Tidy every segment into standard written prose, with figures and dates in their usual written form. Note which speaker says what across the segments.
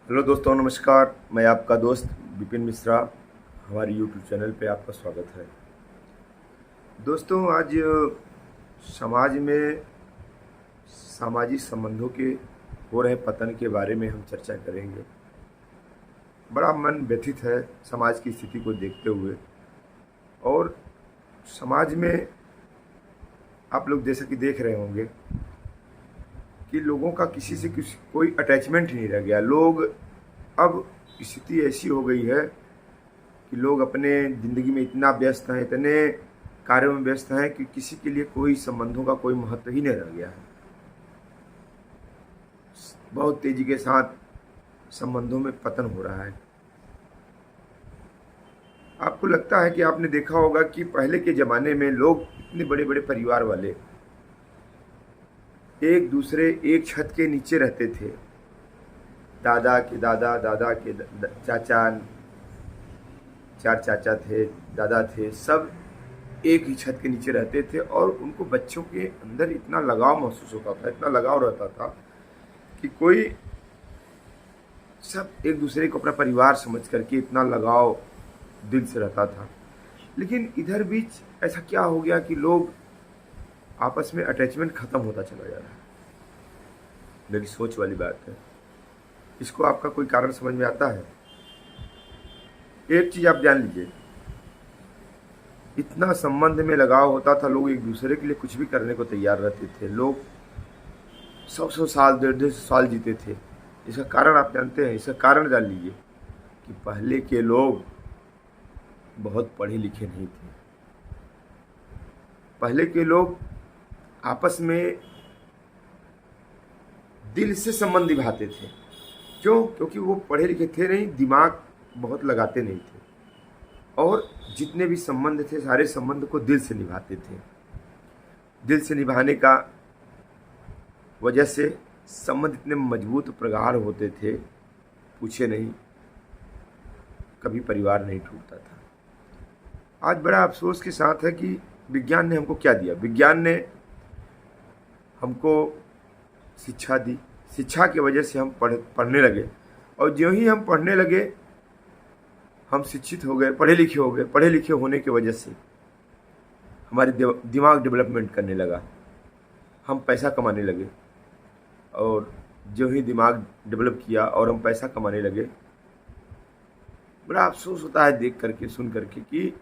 Speaker 1: Hello दोस्तों, नमस्कार। मैं आपका दोस्त विपिन मिश्रा। हमारी यूट्यूब चैनल पे आपका स्वागत है। दोस्तों, आज समाज में सामाजिक संबंधों के हो रहे पतन के बारे में हम चर्चा करेंगे। बड़ा मन व्यथित है समाज की स्थिति को देखते हुए। और समाज में आप लोग जैसे कि देख रहे होंगे कि लोगों का किसी से कोई अटैचमेंट नहीं रह गया। लोग अब स्थिति ऐसी हो गई है कि लोग अपने ज़िंदगी में इतना व्यस्त हैं, इतने कार्यों में व्यस्त हैं कि किसी के लिए कोई संबंधों का कोई महत्व ही नहीं रह गया है। बहुत तेज़ी के साथ संबंधों में पतन हो रहा है। आपको लगता है कि आपने देखा होगा कि पहले के ज़माने में लोग इतने बड़े बड़े परिवार वाले एक दूसरे एक छत के नीचे रहते थे। दादा के दादा, दादा के चाचा, चार चाचा थे, दादा थे, सब एक ही छत के नीचे रहते थे और उनको बच्चों के अंदर इतना लगाव महसूस होता था, इतना लगाव रहता था कि कोई सब एक दूसरे को अपना परिवार समझ करके इतना लगाव दिल से रहता था। लेकिन इधर बीच ऐसा क्या हो गया कि लोग आपस में अटैचमेंट खत्म होता चला जा रहा है। मेरी सोच वाली बात है। इसको आपका कोई कारण समझ में आता है? एक चीज़ आप जान लीजिए, इतना संबंध में लगाव होता था, लोग एक दूसरे के लिए कुछ भी करने को तैयार रहते थे। लोग 100 साल, 150 साल जीते थे। इसका कारण आप जानते हैं? इसका कारण जान लीजिए कि पहले के लोग बहुत पढ़े लिखे नहीं थे। पहले के लोग आपस में दिल से संबंध निभाते थे। क्यों? क्योंकि वो पढ़े लिखे थे नहीं, दिमाग बहुत लगाते नहीं थे। और जितने भी संबंध थे, सारे संबंध को दिल से निभाते थे। दिल से निभाने का वजह से संबंध इतने मजबूत प्रगाढ़ होते थे, पूछे नहीं, कभी परिवार नहीं टूटता था। आज बड़ा अफसोस के साथ है कि विज्ञान ने हमको क्या दिया। विज्ञान ने हमको शिक्षा दी। शिक्षा की वजह से हम पढ़ने लगे, और ज्यों ही हम पढ़ने लगे हम शिक्षित हो गए, पढ़े लिखे हो गए। पढ़े लिखे होने की वजह से हमारे दिमाग डेवलपमेंट करने लगा, हम पैसा कमाने लगे। और जो ही दिमाग डेवलप किया और हम पैसा कमाने लगे, बड़ा अफसोस होता है देख करके, सुन करके कि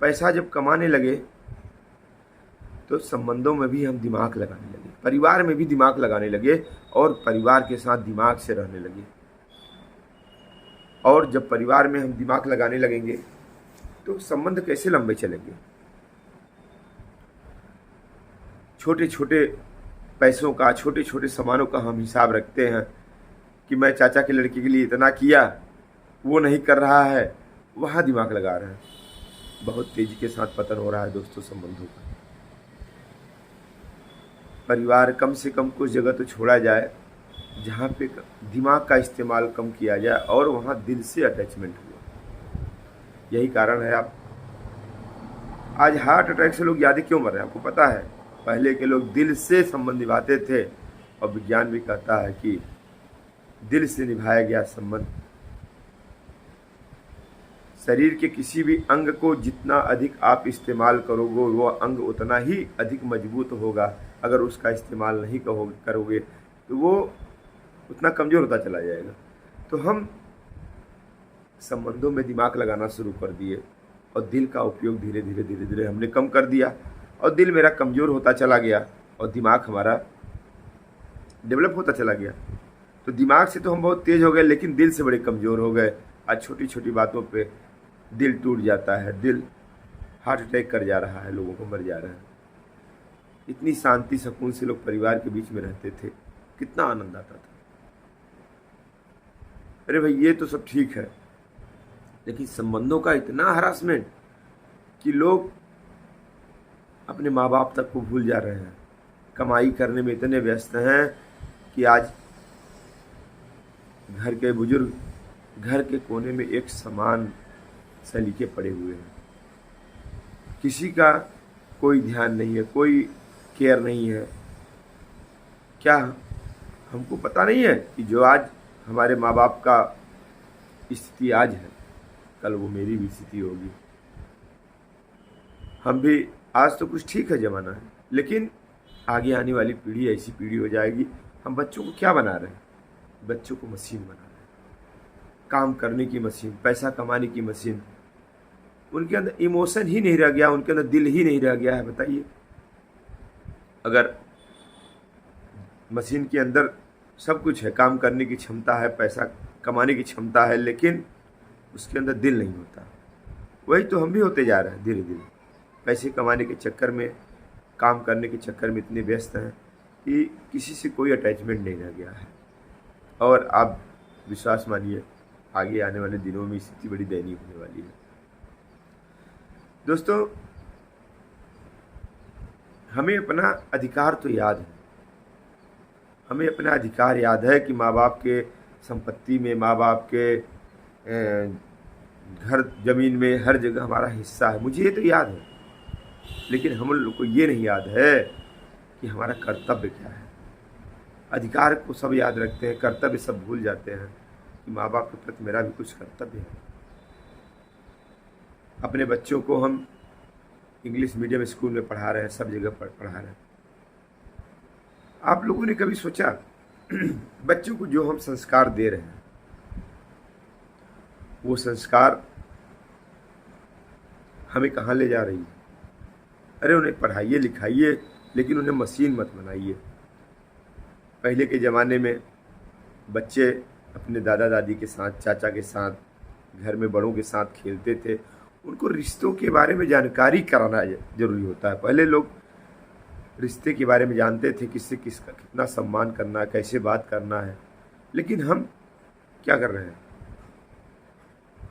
Speaker 1: पैसा जब कमाने लगे तो संबंधों में भी हम दिमाग लगाने लगे, परिवार में भी दिमाग लगाने लगे, और परिवार के साथ दिमाग से रहने लगे। और जब परिवार में हम दिमाग लगाने लगेंगे तो संबंध कैसे लंबे चलेंगे? छोटे छोटे पैसों का, छोटे छोटे सामानों का हम हिसाब रखते हैं कि मैं चाचा के लड़के के लिए इतना किया, वो नहीं कर रहा है, वहाँ दिमाग लगा रहे हैं। बहुत तेजी के साथ पतन हो रहा है दोस्तों संबंधों का। परिवार कम से कम कुछ जगह तो छोड़ा जाए जहाँ पे दिमाग का इस्तेमाल कम किया जाए और वहाँ दिल से अटैचमेंट हो। यही कारण है आप आज हार्ट अटैक से लोग ज़्यादा क्यों मर रहे हैं, आपको पता है? पहले के लोग दिल से संबंध निभाते थे, और विज्ञान भी कहता है कि दिल से निभाया गया संबंध शरीर के किसी भी अंग को जितना अधिक आप इस्तेमाल करोगे, वो अंग उतना ही अधिक मजबूत होगा। अगर उसका इस्तेमाल नहीं करोगे तो वो उतना कमज़ोर होता चला जाएगा। तो हम संबंधों में दिमाग लगाना शुरू कर दिए, और दिल का उपयोग धीरे धीरे धीरे धीरे हमने कम कर दिया, और दिल मेरा कमज़ोर होता चला गया और दिमाग हमारा डेवलप होता चला गया। तो दिमाग से तो हम बहुत तेज़ हो गए, लेकिन दिल से बड़े कमज़ोर हो गए। आज छोटी छोटी बातों पे दिल टूट जाता है, दिल हार्ट अटैक कर जा रहा है, लोगों को मर जा रहा है। इतनी शांति सुकून से लोग परिवार के बीच में रहते थे, कितना आनंद आता था। अरे भाई, ये तो सब ठीक है, लेकिन संबंधों का इतना हरासमेंट कि लोग अपने माँ बाप तक को भूल जा रहे हैं। कमाई करने में इतने व्यस्त हैं कि आज घर के बुजुर्ग घर के कोने में एक समान सलीके पड़े हुए हैं। किसी का कोई ध्यान नहीं है, कोई केयर नहीं है। क्या हमको पता नहीं है कि जो आज हमारे माँ बाप का स्थिति आज है, कल वो मेरी भी स्थिति होगी। हम भी आज तो कुछ ठीक है ज़माना है, लेकिन आगे आने वाली पीढ़ी ऐसी पीढ़ी हो जाएगी। हम बच्चों को क्या बना रहे हैं? बच्चों को मशीन बना रहे हैं, काम करने की मशीन, पैसा कमाने की मशीन। उनके अंदर इमोशन ही नहीं रह गया, उनके अंदर दिल ही नहीं रह गया है। बताइए, अगर मशीन के अंदर सब कुछ है, काम करने की क्षमता है, पैसा कमाने की क्षमता है, लेकिन उसके अंदर दिल नहीं होता। वही तो हम भी होते जा रहे हैं धीरे धीरे। पैसे कमाने के चक्कर में, काम करने के चक्कर में इतने व्यस्त हैं कि किसी से कोई अटैचमेंट नहीं रह गया है। और आप विश्वास मानिए, आगे आने वाले दिनों में स्थिति बड़ी दयनीय होने वाली है। दोस्तों, हमें अपना अधिकार तो याद है, हमें अपना अधिकार याद है कि माँ बाप के संपत्ति में, माँ बाप के घर ज़मीन में, हर जगह हमारा हिस्सा है, मुझे ये तो याद है। लेकिन हम लोग को ये नहीं याद है कि हमारा कर्तव्य क्या है। अधिकार को सब याद रखते हैं, कर्तव्य सब भूल जाते हैं कि माँ बाप के प्रति मेरा भी कुछ कर्तव्य है। अपने बच्चों को हम इंग्लिश मीडियम स्कूल में पढ़ा रहे हैं, सब जगह पढ़ा रहे हैं। आप लोगों ने कभी सोचा बच्चों को जो हम संस्कार दे रहे हैं, वो संस्कार हमें कहाँ ले जा रही है? अरे उन्हें पढ़ाइए लिखाइए, लेकिन उन्हें मशीन मत बनाइए। पहले के ज़माने में बच्चे अपने दादा दादी के साथ, चाचा के साथ, घर में बड़ों के साथ खेलते थे। उनको रिश्तों के बारे में जानकारी कराना जरूरी होता है। पहले लोग रिश्ते के बारे में जानते थे, किससे किसका कितना सम्मान करना है, कैसे बात करना है। लेकिन हम क्या कर रहे हैं?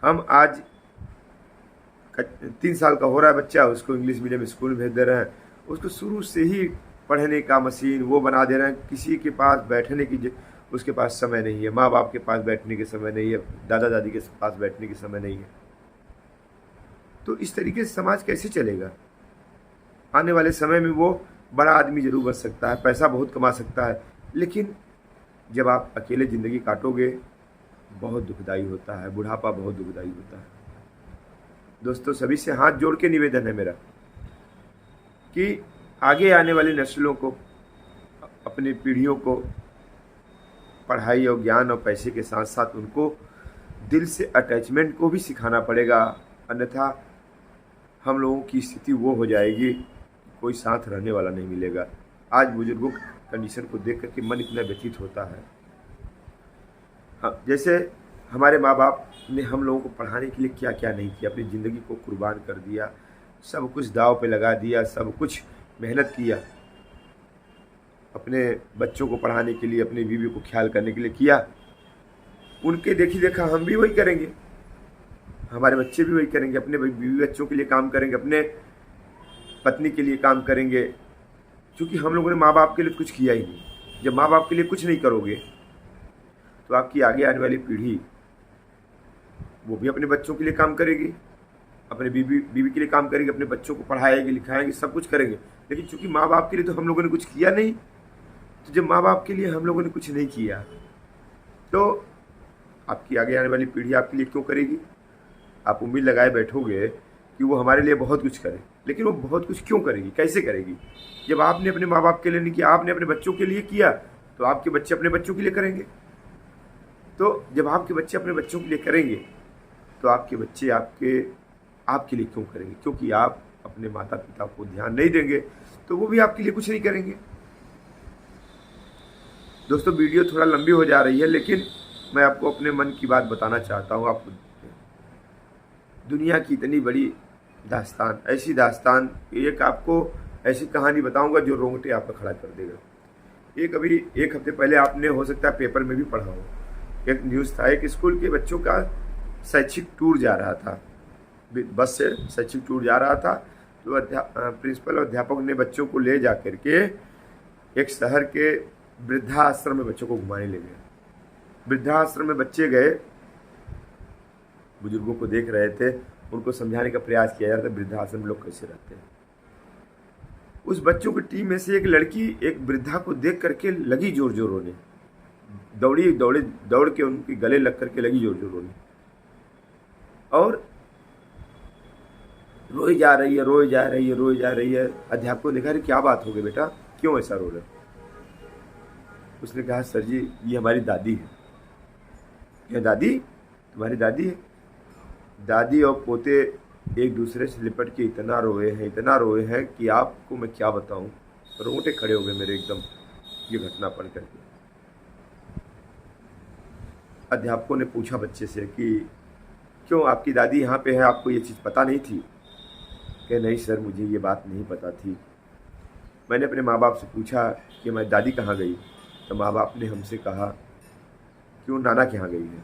Speaker 1: हम आज 3 साल का हो रहा है बच्चा, उसको इंग्लिश मीडियम स्कूल भेज दे रहे हैं, उसको शुरू से ही पढ़ने का मशीन वो बना दे रहे हैं। किसी के पास बैठने की उसके पास समय नहीं है, माँ बाप के पास बैठने के समय नहीं है, दादा दादी के पास बैठने के समय नहीं है। तो इस तरीके से समाज कैसे चलेगा? आने वाले समय में वो बड़ा आदमी जरूर बन सकता है, पैसा बहुत कमा सकता है, लेकिन जब आप अकेले ज़िंदगी काटोगे बहुत दुखदाई होता है, बुढ़ापा बहुत दुखदाई होता है। दोस्तों, सभी से हाथ जोड़ के निवेदन है मेरा कि आगे आने वाली नस्लों को, अपनी पीढ़ियों को पढ़ाई और ज्ञान और पैसे के साथ साथ उनको दिल से अटैचमेंट को भी सिखाना पड़ेगा। अन्यथा हम लोगों की स्थिति वो हो जाएगी, कोई साथ रहने वाला नहीं मिलेगा। आज बुजुर्गों की कंडीशन को देख करके मन इतना व्यथित होता है। हाँ, जैसे हमारे माँ बाप ने हम लोगों को पढ़ाने के लिए क्या क्या नहीं किया, अपनी ज़िंदगी को कुर्बान कर दिया, सब कुछ दाव पे लगा दिया, सब कुछ मेहनत किया, अपने बच्चों को पढ़ाने के लिए, अपनी बीवी को ख्याल करने के लिए किया। उनके देखी देखा हम भी वही करेंगे, हमारे बच्चे भी वही करेंगे, अपने बीवी बच्चों के लिए काम करेंगे, अपने पत्नी के लिए काम करेंगे, क्योंकि हम लोगों ने माँ बाप के लिए कुछ किया ही नहीं। जब माँ बाप के लिए कुछ नहीं करोगे तो आपकी आगे आने वाली पीढ़ी वो भी अपने बच्चों के लिए काम करेगी, अपने बीवी के लिए काम करेगी, अपने बच्चों को पढ़ाएगी लिखाएगी, सब कुछ करेंगे। लेकिन चूंकि माँ बाप के लिए तो हम लोगों ने कुछ किया नहीं, तो जब माँ बाप के लिए हम लोगों ने कुछ नहीं किया तो आपकी आगे आने वाली पीढ़ी आपके लिए क्यों करेगी? आप उम्मीद लगाए बैठोगे कि वो हमारे लिए बहुत कुछ करे, लेकिन वो बहुत कुछ क्यों करेगी, कैसे करेगी? जब आपने अपने माँ बाप के लिए नहीं किया, आपने अपने बच्चों के लिए किया, तो आपके बच्चे अपने बच्चों के लिए करेंगे। तो जब आपके बच्चे अपने बच्चों के लिए करेंगे तो आपके बच्चे आपके लिए क्यों करेंगे? क्योंकि आप अपने माता पिता को ध्यान नहीं देंगे तो वो भी आपके लिए कुछ नहीं करेंगे। दोस्तों, वीडियो थोड़ा लंबी हो जा रही है, लेकिन मैं आपको अपने मन की बात बताना चाहता हूँ। आपको दुनिया की इतनी बड़ी दास्तान, ऐसी दास्तान, एक आपको ऐसी कहानी बताऊंगा जो रोंगटे आपका खड़ा कर देगा। एक हफ्ते पहले आपने हो सकता है पेपर में भी पढ़ा हो, एक न्यूज़ था, एक स्कूल के बच्चों का शैक्षिक टूर जा रहा था, बस से शैक्षिक टूर जा रहा था। तो प्रिंसिपल और अध्यापक ने बच्चों को ले जा करके एक शहर के वृद्धाश्रम में बच्चों को घुमाने ले गए। वृद्धाश्रम में बच्चे गए, बुजुर्गों को देख रहे थे, उनको समझाने का प्रयास किया जा रहा था वृद्धाश्रम में लोग कैसे रहते हैं। उस बच्चों की टीम में से एक लड़की एक वृद्धा को देख करके लगी जोर जोर रोने, दौड़ के उनके गले लग करके लगी जोर जोर रोने, और रोई जा रही है, रोई जा रही है, रोई जा रही है। अध्यापकों ने कहा, अरे क्या बात हो गई बेटा, क्यों ऐसा रो रहे? उसने कहा, सर जी ये हमारी दादी है। क्या दादी? तुम्हारी दादी है? दादी और पोते एक दूसरे से लिपट के इतना रोए हैं कि आपको मैं क्या बताऊं, रोंगटे खड़े हो गए मेरे एकदम ये घटना पढ़ करके। अध्यापकों ने पूछा बच्चे से कि क्यों आपकी दादी यहाँ पे है, आपको ये चीज़ पता नहीं थी? कि नहीं सर, मुझे ये बात नहीं पता थी। मैंने अपने माँ बाप से पूछा कि मैं दादी कहाँ गई, तो माँ बाप ने हमसे कहा कि वो नाना के यहाँ गई है,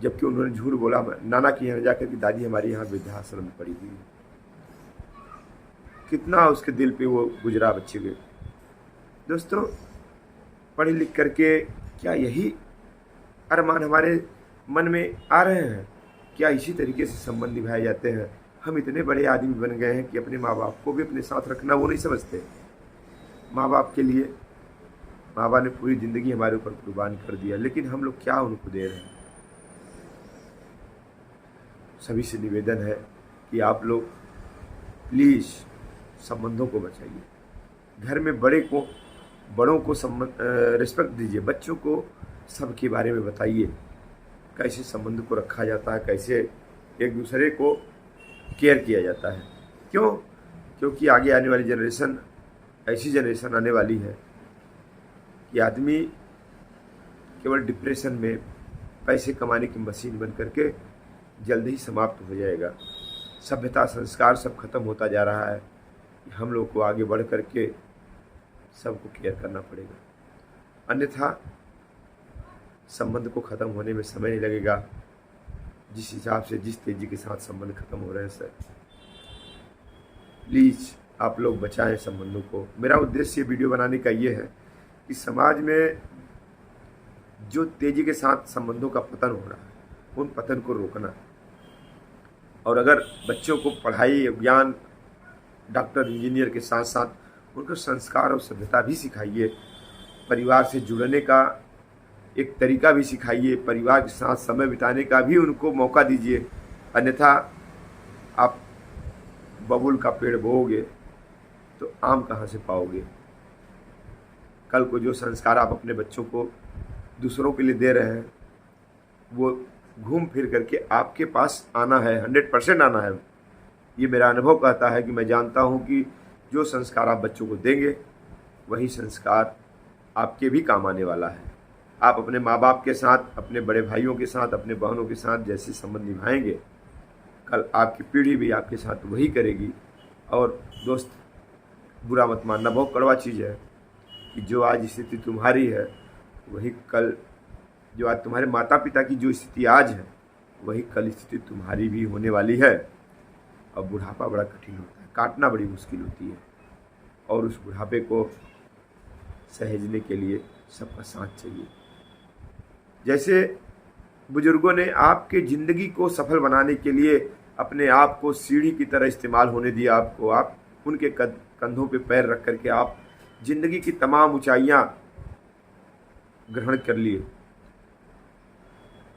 Speaker 1: जबकि उन्होंने झूठ बोला। नाना के यहाँ जाकर कि दादी हमारी यहाँ वृद्धाश्रम में पड़ी हुई है। कितना उसके दिल पे वो गुजरा बच्चे के। दोस्तों, पढ़ लिख करके क्या यही अरमान हमारे मन में आ रहे हैं? क्या इसी तरीके से संबंध निभाए जाते हैं? हम इतने बड़े आदमी बन गए हैं कि अपने माँ बाप को भी अपने साथ रखना वो नहीं समझते। माँ बाप के लिए माँ बाप ने पूरी ज़िंदगी हमारे ऊपर कुर्बान कर दिया, लेकिन हम लोग क्या उनको दे रहे हैं? सभी से निवेदन है कि आप लोग प्लीज़ संबंधों को बचाइए। घर में बड़ों को रिस्पेक्ट दीजिए। बच्चों को सबके बारे में बताइए, कैसे संबंध को रखा जाता है, कैसे एक दूसरे को केयर किया जाता है। क्यों? क्योंकि आगे आने वाली जनरेशन ऐसी जनरेशन आने वाली है कि आदमी केवल डिप्रेशन में पैसे कमाने की मशीन बन करके जल्द ही समाप्त हो जाएगा। सभ्यता संस्कार सब खत्म होता जा रहा है। हम लोग को आगे बढ़ करके सबको केयर करना पड़ेगा, अन्यथा संबंध को ख़त्म होने में समय नहीं लगेगा। जिस हिसाब से, जिस तेज़ी के साथ संबंध खत्म हो रहे हैं सर, प्लीज़ आप लोग बचाएं संबंधों को। मेरा उद्देश्य वीडियो बनाने का ये है कि समाज में जो तेज़ी के साथ संबंधों का पतन हो रहा है, उन पतन को रोकना। और अगर बच्चों को पढ़ाई, ज्ञान, डॉक्टर, इंजीनियर के साथ साथ उनको संस्कार और सभ्यता भी सिखाइए। परिवार से जुड़ने का एक तरीका भी सिखाइए। परिवार के साथ समय बिताने का भी उनको मौका दीजिए। अन्यथा आप बबूल का पेड़ बोओगे तो आम कहाँ से पाओगे? कल को जो संस्कार आप अपने बच्चों को दूसरों के लिए दे रहे हैं, वो घूम फिर करके आपके पास आना है, 100% आना है। ये मेरा अनुभव कहता है कि मैं जानता हूँ कि जो संस्कार आप बच्चों को देंगे, वही संस्कार आपके भी काम आने वाला है। आप अपने माँ बाप के साथ, अपने बड़े भाइयों के साथ, अपने बहनों के साथ जैसे संबंध निभाएंगे, कल आपकी पीढ़ी भी आपके साथ वही करेगी। और दोस्त, बुरा मत मानना, बहुत कड़वा चीज़ है कि जो आज स्थिति तुम्हारी है, वही कल, जो आज तुम्हारे माता पिता की जो स्थिति आज है, वही कल स्थिति तुम्हारी भी होने वाली है। और बुढ़ापा बड़ा कठिन होता है, काटना बड़ी मुश्किल होती है, और उस बुढ़ापे को सहेजने के लिए सबका साथ चाहिए। जैसे बुजुर्गों ने आपके ज़िंदगी को सफल बनाने के लिए अपने आप को सीढ़ी की तरह इस्तेमाल होने दिया, आप उनके कंधों पे पैर रख करके आप ज़िंदगी की तमाम ऊंचाइयां ग्रहण कर लिए।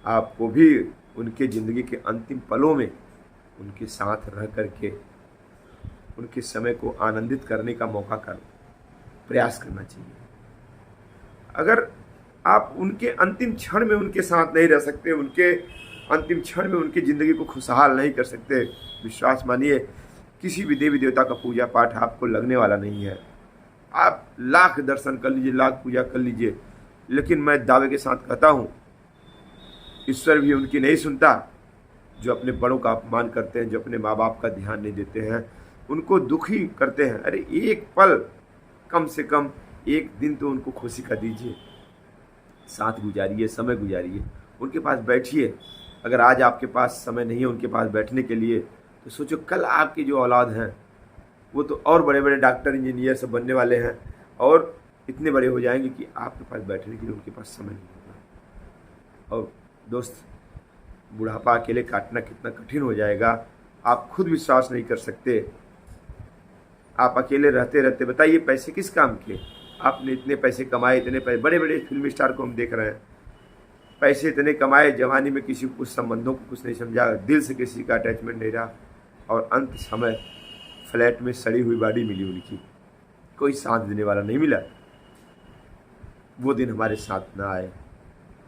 Speaker 1: आपको भी उनके ज़िंदगी के अंतिम पलों में उनके साथ रह करके उनके समय को आनंदित करने का मौका प्रयास करना चाहिए। अगर आप उनके अंतिम क्षण में उनके साथ नहीं रह सकते, उनके अंतिम क्षण में उनकी ज़िंदगी को खुशहाल नहीं कर सकते, विश्वास मानिए किसी भी देवी देवता का पूजा पाठ आपको लगने वाला नहीं है। आप लाख दर्शन कर लीजिए, लाख पूजा कर लीजिए, लेकिन मैं दावे के साथ कहता हूँ, ईश्वर भी उनकी नहीं सुनता जो अपने बड़ों का अपमान करते हैं, जो अपने माँ बाप का ध्यान नहीं देते हैं, उनको दुखी करते हैं। अरे एक पल, कम से कम एक दिन तो उनको खुशी का दीजिए, साथ गुजारिए, समय गुजारिए, उनके पास बैठिए। अगर आज आपके पास समय नहीं है उनके पास बैठने के लिए, तो सोचो कल आपकी जो औलाद हैं वो तो और बड़े बड़े डॉक्टर, इंजीनियर सब बनने वाले हैं, और इतने बड़े हो जाएंगे कि आपके पास बैठने के लिए उनके पास समय नहीं होगा। और दोस्त, बुढ़ापा अकेले काटना कितना कठिन हो जाएगा, आप खुद विश्वास नहीं कर सकते। आप अकेले रहते रहते, बताइए पैसे किस काम के, आपने इतने पैसे कमाए, इतने पैसे, बड़े बड़े फिल्म स्टार को हम देख रहे हैं, पैसे इतने कमाए, जवानी में किसी को कुछ संबंधों को कुछ नहीं समझा, दिल से किसी का अटैचमेंट नहीं रहा, और अंत समय फ्लैट में सड़ी हुई बॉडी मिली उनकी, कोई साथ देने वाला नहीं मिला। वो दिन हमारे साथ ना आए।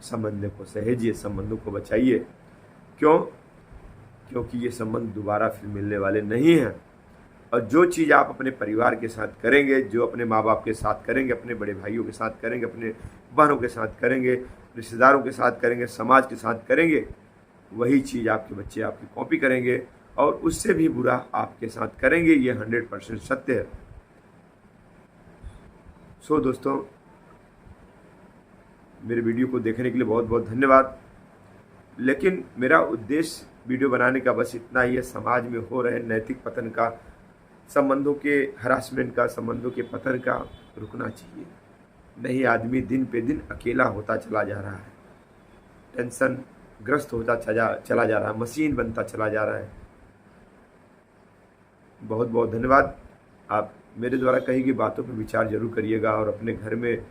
Speaker 1: संबंधों को सहेजिए, संबंधों को बचाइए। क्यों? क्योंकि ये संबंध दोबारा फिर मिलने वाले नहीं हैं। और जो चीज़ आप अपने परिवार के साथ करेंगे, जो अपने माँ बाप के साथ करेंगे, अपने बड़े भाइयों के साथ करेंगे, अपने बहनों के साथ करेंगे, रिश्तेदारों के साथ करेंगे, समाज के साथ करेंगे, वही चीज़ आपके बच्चे आपकी कॉपी करेंगे और उससे भी बुरा आपके साथ करेंगे। ये 100% सत्य है। सो दोस्तों, मेरे वीडियो को देखने के लिए बहुत बहुत धन्यवाद। लेकिन मेरा उद्देश्य वीडियो बनाने का बस इतना ही है, समाज में हो रहे नैतिक पतन का, संबंधों के हरासमेंट का, संबंधों के पतन का रुकना चाहिए। नहीं, आदमी दिन पे दिन अकेला होता चला जा रहा है, टेंशन ग्रस्त होता चला जा रहा है, मशीन बनता चला जा रहा है। बहुत बहुत धन्यवाद। आप मेरे द्वारा कही गई बातों पर विचार जरूर करिएगा और अपने घर में